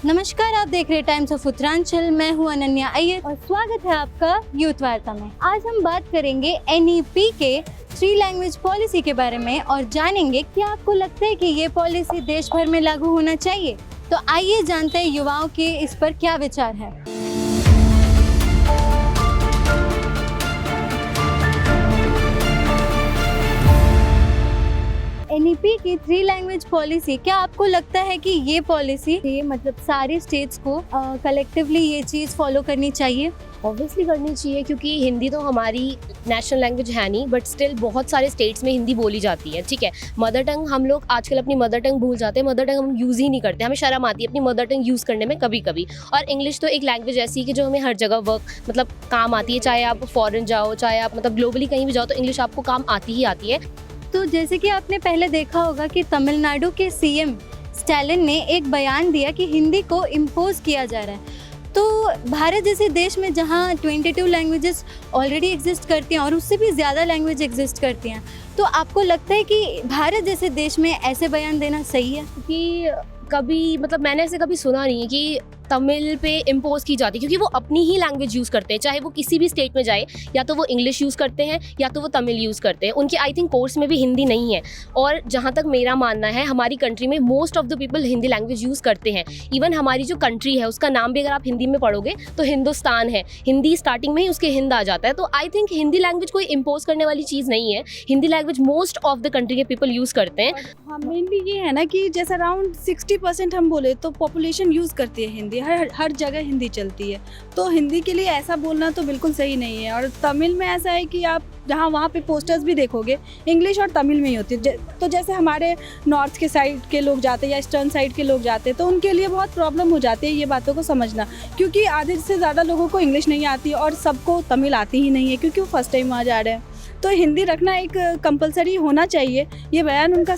नमस्कार, आप देख रहे हैं टाइम्स ऑफ उत्तरांचल। मैं हूं अनन्या अय्यर और स्वागत है आपका यूथ वार्ता में। आज हम बात करेंगे एनईपी के 3 लैंग्वेज पॉलिसी के बारे में और जानेंगे क्या आपको लगता है कि ये पॉलिसी देश भर में लागू होना चाहिए। तो आइए जानते हैं युवाओं के इस पर क्या विचार है। एनईपी की 3 लैंग्वेज पॉलिसी, क्या आपको लगता है कि ये पॉलिसी मतलब सारी स्टेट्स को कलेक्टिवली ये चीज़ फॉलो करनी चाहिए? ऑब्वियसली करनी चाहिए, क्योंकि हिंदी तो हमारी नेशनल लैंग्वेज है नहीं, बट स्टिल बहुत सारे स्टेट्स में हिंदी बोली जाती है। ठीक है, मदर टंग हम लोग आजकल अपनी मदर टंग भूल जाते हैं, मदर टंग हम यूज़ ही नहीं करते, हमें शर्म आती है अपनी मदर टंग यूज़ करने में कभी कभी। और इंग्लिश तो एक लैंग्वेज ऐसी है कि जो हमें हर जगह मतलब काम आती है, चाहे आप फॉरेन जाओ, चाहे आप मतलब ग्लोबली कहीं भी जाओ, तो इंग्लिश आपको काम आती ही आती है। तो जैसे कि आपने पहले देखा होगा कि तमिलनाडु के सीएम स्टालिन ने एक बयान दिया कि हिंदी को इम्पोज किया जा रहा है। तो भारत जैसे देश में जहाँ 22 लैंग्वेजेस ऑलरेडी एग्जिस्ट करती हैं और उससे भी ज़्यादा लैंग्वेज एग्जिस्ट करती हैं, तो आपको लगता है कि भारत जैसे देश में ऐसे बयान देना सही है? कि कभी मतलब मैंने ऐसे कभी सुना नहीं है कि तमिल पे इम्पोज की जाती है, क्योंकि वो अपनी ही लैंग्वेज यूज़ करते हैं, चाहे वो किसी भी स्टेट में जाए, या तो वो इंग्लिश यूज़ करते हैं या तो वो तमिल यूज़ करते हैं। उनके आई थिंक कोर्स में भी हिंदी नहीं है। और जहाँ तक मेरा मानना है, हमारी कंट्री में most of the people Hindi language use करते हैं। इवन हमारी जो कंट्री है उसका नाम भी अगर आप हिंदी में पढ़ोगे तो हिंदुस्तान है, हिंदी स्टार्टिंग में ही उसके हिंद आ जाता है। तो आई थिंक हिंदी लैंग्वेज कोई इम्पोज करने वाली चीज़ नहीं है। Hindi language most of the country के पीपल यूज़ करते हैं। हाँ, मेनली ये है ना कि जैसे अराउंड 60% हम बोले तो पॉपुलेशन यूज़ करती है हिंदी, हर जगह हिंदी चलती है। तो हिंदी के लिए ऐसा बोलना तो बिल्कुल सही नहीं है। और तमिल में ऐसा है कि आप जहाँ वहाँ पे पोस्टर्स भी देखोगे इंग्लिश और तमिल में ही होती है। तो जैसे हमारे नॉर्थ के साइड के लोग जाते हैं या ईस्टर्न साइड के लोग जाते हैं, तो उनके लिए बहुत प्रॉब्लम हो जाती है ये बातों को समझना, क्योंकि आधे से ज़्यादा लोगों को इंग्लिश नहीं आती और सबको तमिल आती ही नहीं है, क्योंकि वो फर्स्ट टाइम वहाँ जा रहे हैं। तो हिंदी रखना एक कंपलसरी होना चाहिए। ये बयान उनका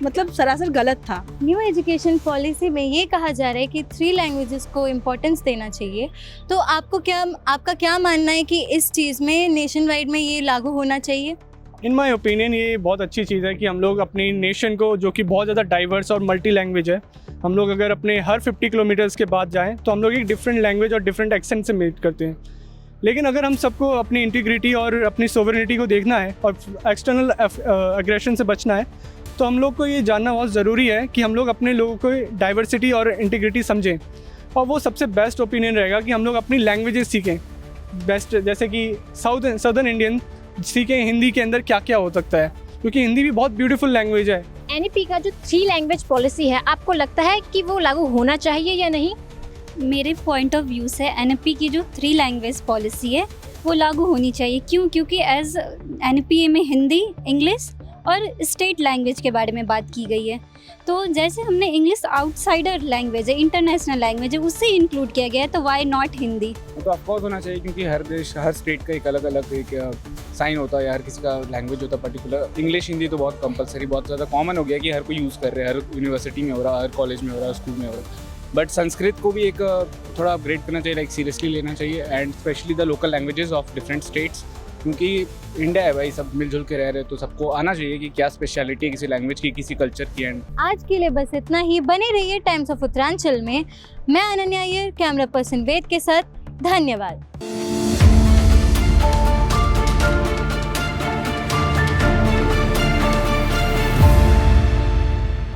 मतलब सरासर गलत था। न्यू एजुकेशन पॉलिसी में ये कहा जा रहा है कि 3 लैंग्वेजेस को इम्पोर्टेंस देना चाहिए। तो आपका क्या मानना है कि इस चीज़ में नेशन वाइड में ये लागू होना चाहिए? इन माई ओपिनियन ये बहुत अच्छी चीज़ है कि हम लोग अपनी नेशन को, जो कि बहुत ज़्यादा डाइवर्स और मल्टी लैंग्वेज है, हम लोग अगर अपने हर 50 किलोमीटर्स के बाद जाएँ तो हम लोग एक डिफरेंट लैंग्वेज और डिफरेंट एक्सेंट से मीट करते हैं। लेकिन अगर हम सबको अपनी इंटीग्रिटी और अपनी सोवरेनिटी को देखना है और एक्सटर्नल एग्रेशन से बचना है, तो हम लोग को ये जानना बहुत ज़रूरी है कि हम लोग अपने लोगों को डाइवर्सिटी और इंटीग्रिटी समझें। और वो सबसे बेस्ट ओपिनियन रहेगा कि हम लोग अपनी लैंग्वेजेस सीखें बेस्ट, जैसे कि सदर्न इंडियन सीखें हिंदी के अंदर क्या क्या हो सकता है, क्योंकि हिंदी भी बहुत ब्यूटीफुल लैंग्वेज है। एनईपी का जो 3 लैंग्वेज पॉलिसी है, आपको लगता है कि वो लागू होना चाहिए या नहीं? मेरे पॉइंट ऑफ व्यू से एनईपी की जो 3 लैंग्वेज पॉलिसी है वो लागू होनी चाहिए। क्योंकि एज एनईपी में हिंदी, इंग्लिश और स्टेट लैंग्वेज के बारे में बात की गई है। तो जैसे हमने इंग्लिश आउटसाइडर लैंग्वेज है, इंटरनेशनल लैंग्वेज है, उससे इंक्लूड किया गया है, तो वाई नॉट हिंदी? तो ऑफकोर्स होना चाहिए, क्योंकि हर देश, हर स्टेट का एक अलग अलग एक साइन होता है, हर किसी का लैंग्वेज होता है पर्टिकुलर। इंग्लिश हिंदी तो बहुत कंपलसरी, बहुत ज़्यादा कॉमन हो गया कि हर कोई यूज़ कर रहे हैं, हर यूनिवर्सिटी में हो रहा है, हर कॉलेज में हो रहा है, स्कूल में हो रहा है। बट संस्कृत को भी एक थोड़ा अपग्रेड करना चाहिए, लाइक सीरियसली लेना चाहिए, and specially the local languages of different states, क्योंकि इंडिया है भाई, सब मिलजुल के रह रहे हैं, तो सबको आना चाहिए कि क्या स्पेशलिटी है किसी लैंग्वेज की, किसी कल्चर की। एंड आज के लिए बस इतना ही। बने रहिए टाइम्स ऑफ उत्तरांचल में। मैं अनन्या अय्यर, कैमरा पर्सन वेद के साथ। धन्यवाद।